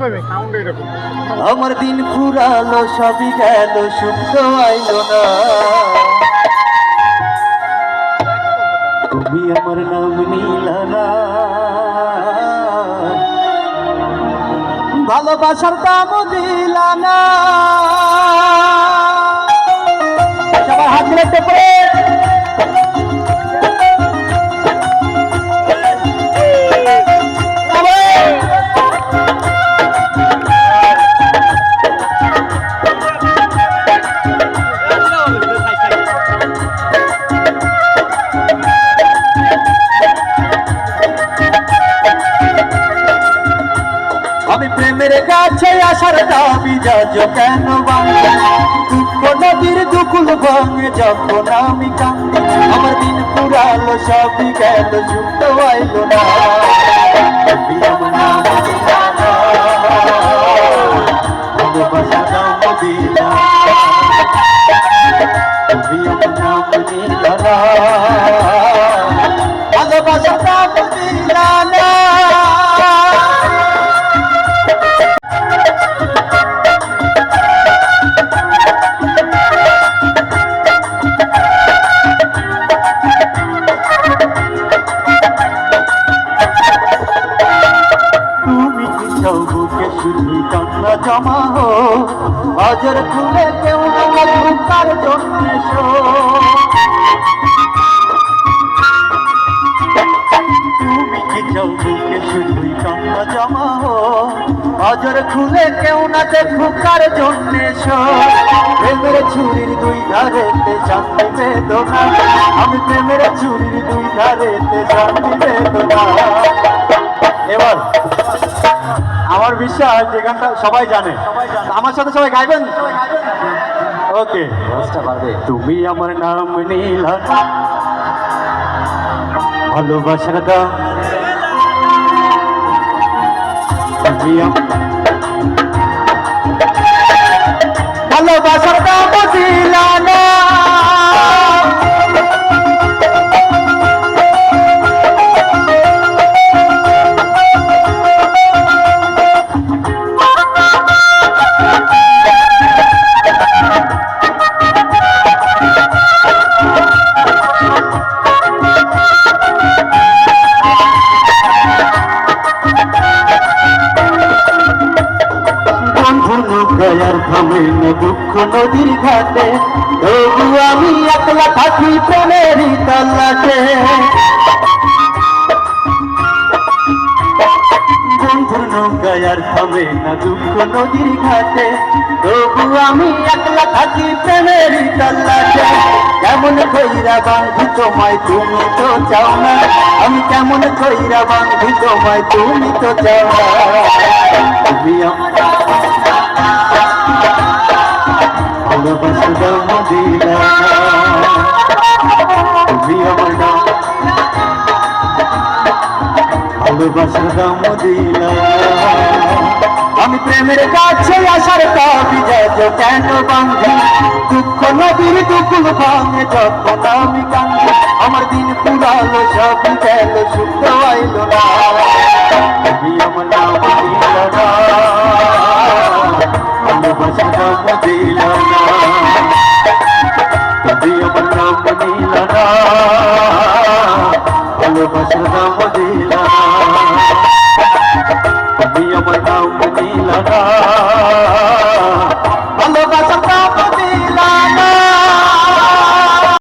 আমার দিন ফুরালো সবই গেল সুখ তো আইলো না তুমি আমার নাম নিলা না ভালোবাসার দাম দিলা না সবাই হাত মিলাতে পারে আমি প্রেমের কাছে আসার দাবি যাজ কেন ভাঙে দুঃখ নদীর দুকুল ভাঙে যখন আমি কাঁদি আমার দিন পুরালো সবই গেল সুখ তো আইলো না ভালোবাসা দাম দিলা ভালোবাসা দাম দিলা না বুকে শুধু কান্না জমা হো হাজার খুলে কেউ তার জন্য তুমি কি চাও বুকে শুধু কান্না জমা হো হাজার খুলে কেউ না দেখুক কার জন্য প্রেমের ছুরির দুই ধারেতে শান্তি বেদনা আমি প্রেমের ছুরির দুই ধারেতে শান্তি বেদনা এবার আমার বিশ্বাস যে গানটা সবাই জানে আমার সাথে সবাই গাইবেন ওকে পারবে তুমি আমার নাম নীলা ভালোবাসার দাম ভালোবাসার দাম দিলা না দয়ার থামে না দুঃখ নদীর ঘাটে তবু আমি একলা থাকি প্রেমেরই তল্লাটে বন্ধুর নৌকায়ার থামে না দুঃখ নদীর ঘাটে তবু আমি একলা থাকি প্রেমেরই তল্লাটে কেমন কইরা বাঁধি তোমায় তুমি তো চাও না আমি কেমন কইরা বাঁধি তোমায় তুমি তো চাও না তুমি আমার ভালোবাসা দাম দিলা তুমি আমার নাম ভালোবাসার দাম দিলা আমি প্রেমের কাছে আসার দাবি যাজ কেন বাঁধি দুঃখ নদীর দুকুল ভাঙে যখন আমি কাঁদি আমার দিন পুরালো সব গেল সুখ তো আইলো না তুমি আমার নাম দিলা না ভালোবাসা দাম দিলা না তুমি আমার নাম দিলা না ভালোবাসার দাম দিলা না তুমি আমার নাম দিলা না